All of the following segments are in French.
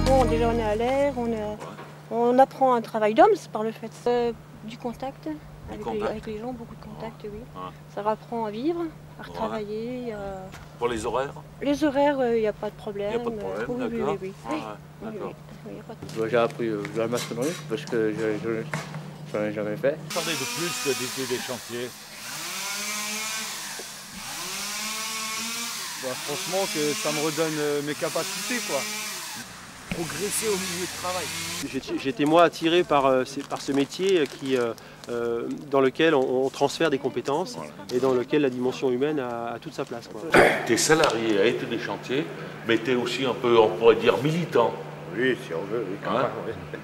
Bon, déjà on est à l'air, on apprend un travail d'homme par le fait du contact, avec les gens, beaucoup de contact, oui. Ouais. Ça apprend à vivre, à retravailler. Pour les horaires? Les horaires, il n'y a pas de problème. Il n'y a pas de problème, d'accord. Oui. D'accord. J'ai appris la maçonnerie parce que j'en ai jamais fait. Attendez de plus d'été des chantiers. Bah, franchement, que ça me redonne mes capacités, quoi. Progresser au milieu de travail. J'étais moi attiré par ce métier dans lequel on transfère des compétences et dans lequel la dimension humaine a toute sa place. Tu es salarié à Été des chantiers, mais tu es aussi un peu, on pourrait dire, militant. Oui, si on veut, oui, Hein?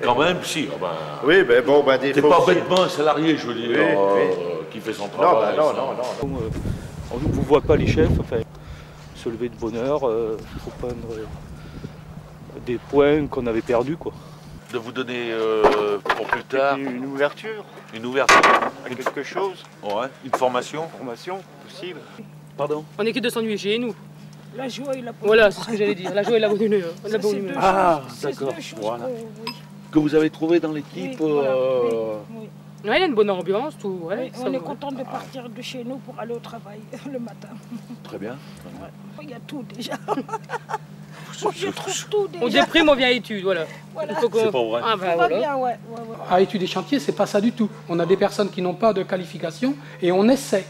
Quand même, si. Oh ben, oui, ben bon, ben des t'es fois pas aussi. bêtement un salarié, je veux dire, qui fait son Non, travail. ben non. On ne vous voit pas les chefs, enfin, se lever de bonne heure, il faut prendre des points qu'on avait perdus, quoi. De vous donner pour plus tard Une ouverture une ouverture, à quelque chose, ouais, une formation. formation possible. Pardon? On est que de s'ennuyer chez nous. La joie et la bonne humeur. Voilà, c'est ce que j'allais dire. La joie et la bonne humeur. La bonne humeur. Ah, C'est d'accord, deux choses voilà. oui. Que vous avez trouvé dans l'équipe. Oui, voilà, oui. Ouais, il y a une bonne ambiance, tout. Ouais, Oui, on est content de partir de chez nous pour aller au travail le matin. Très bien. Il y a tout déjà. Je trouve tout déjà. On déprime, on vient à études, voilà. Voilà. Il faut qu'on- C'est pas vrai. Ah, bah, Tout va voilà. bien, ouais. À Études et chantiers, c'est pas ça du tout. On a des personnes qui n'ont pas de qualification et on essaie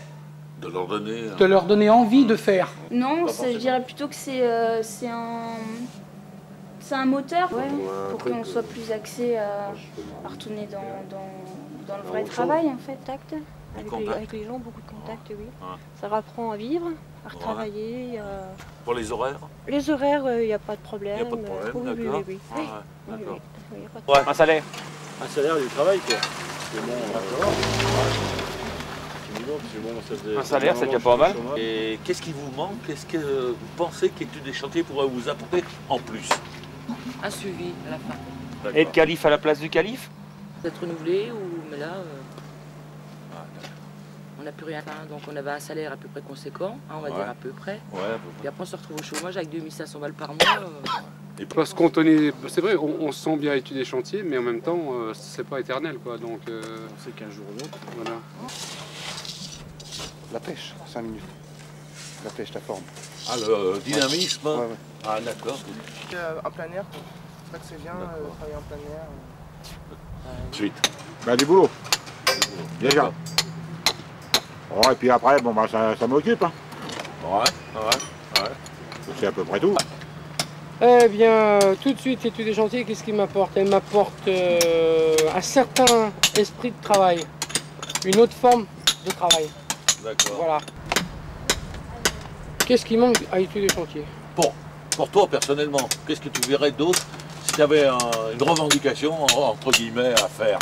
De leur donner. de leur donner envie de faire. Non, je dirais plutôt que c'est un moteur pour qu'on soit plus axé à retourner dans le vrai travail en fait. Contact, contact. avec les gens, beaucoup de contact, oui. Ouais. Ça apprend à vivre, à retravailler. Pour les horaires? Les horaires, il n'y a pas de problème. Il n'y a pas de problème, d'accord. Oui. Ouais, d'accord. Il y a pas de problème. Un salaire. Un salaire du travail, quoi. Un salaire, c'est déjà pas mal. Et qu'est-ce qui vous manque? Qu'est-ce que vous pensez qu'Études des chantiers pourrait vous apporter en plus? Un suivi à la fin. Être calife à la place du calife? D'être renouvelé, mais là, on n'a plus rien. Donc on avait un salaire à peu près conséquent, on va dire à peu près. Ouais, Puis après on se retrouve au chômage avec 2500 balles par mois. Parce qu'on tenait, c'est vrai, on se sent bien étudier des chantiers, mais en même temps, c'est pas éternel, quoi. Donc, C'est qu'un jour ou l'autre. voilà. La pêche, 5 minutes. La pêche, la forme. Ah, le dynamisme. Ouais. Ah, d'accord. En plein air, c'est vrai que c'est bien travailler en plein air. Ensuite. Ben, du boulot. Déjà. Oh, et puis après, bon, ben, ça m'occupe. Hein. Ouais. C'est à peu près tout. Eh bien, tout de suite, Études et chantiers, qu'est-ce qu'il m'apporte? Elle m'apporte un certain esprit de travail, une autre forme de travail. D'accord. Voilà. Qu'est-ce qui manque à Études et chantiers? Bon, pour toi personnellement, qu'est-ce que tu verrais d'autre si tu avais une revendication entre guillemets à faire?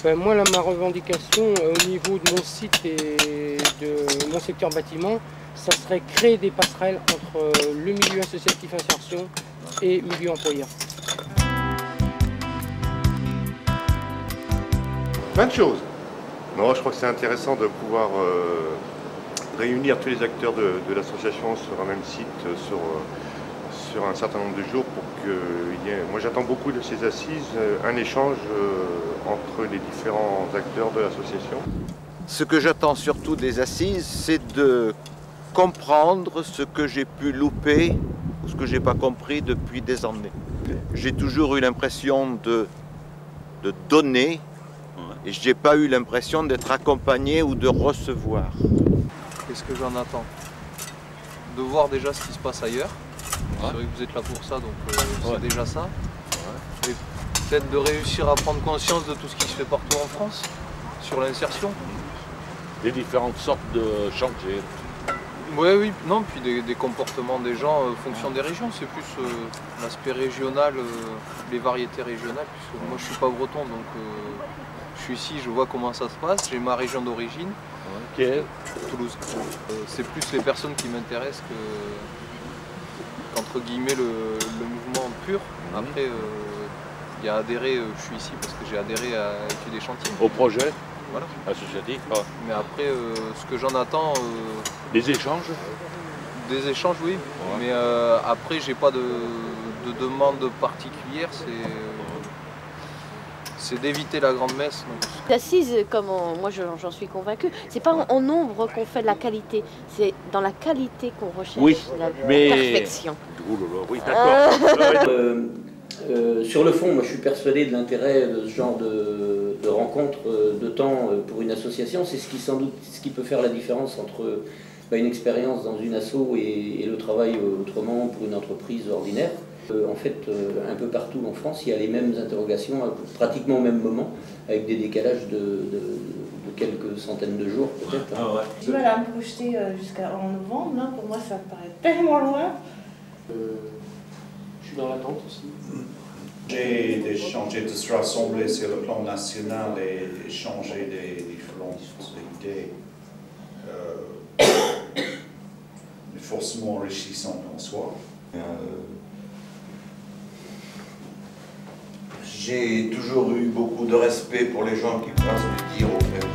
Ben, moi, là, ma revendication au niveau de mon site et de mon secteur bâtiment, ça serait créer des passerelles entre le milieu associatif insertion et milieu employeur. Plein de choses. Non, je crois que c'est intéressant de pouvoir réunir tous les acteurs de l'association sur un même site, sur un certain nombre de jours pour qu'il y ait... Moi j'attends beaucoup de ces assises, un échange entre les différents acteurs de l'association. Ce que j'attends surtout des assises, c'est de comprendre ce que j'ai pu louper ou ce que j'ai pas compris depuis des années. J'ai toujours eu l'impression de donner et je n'ai pas eu l'impression d'être accompagné ou de recevoir. Qu'est-ce que j'en attends? De voir déjà ce qui se passe ailleurs. C'est vrai que vous êtes là pour ça, donc c'est déjà ça. Et peut-être de réussir à prendre conscience de tout ce qui se fait partout en France, sur l'insertion. Les différentes sortes de chantiers. Oui, non, puis des comportements des gens en fonction des régions, c'est plus l'aspect régional, les variétés régionales, puisque moi je suis pas breton, donc je suis ici, je vois comment ça se passe, j'ai ma région d'origine, Toulouse. C'est plus les personnes qui m'intéressent qu'entre guillemets le mouvement pur. Après, il y a adhéré, je suis ici parce que j'ai adhéré à Études et Chantiers. Au projet voilà. Associatif. Mais après, ce que j'en attends... Des échanges? Des échanges, oui. Ouais. Mais après, j'ai pas de demande particulière. C'est d'éviter la grande messe. L'assise, comme moi j'en suis convaincue, c'est pas en nombre qu'on fait de la qualité, c'est dans la qualité qu'on recherche la perfection. Oui, d'accord. Sur le fond, moi je suis persuadé de l'intérêt de ce genre de rencontre de temps pour une association. C'est sans doute ce qui peut faire la différence entre une expérience dans une asso et le travail autrement pour une entreprise ordinaire. En fait, un peu partout en France, il y a les mêmes interrogations, pratiquement au même moment, avec des décalages de quelques centaines de jours peut-être. J'ai du mal à me projeter jusqu'en novembre, là, pour moi ça me paraît tellement loin. Je suis dans l'attente aussi. J'ai changé de se rassembler sur le plan national et échanger des différentes idées. Mais forcément enrichissantes en soi. J'ai toujours eu beaucoup de respect pour les gens qui pensent le dire au fait.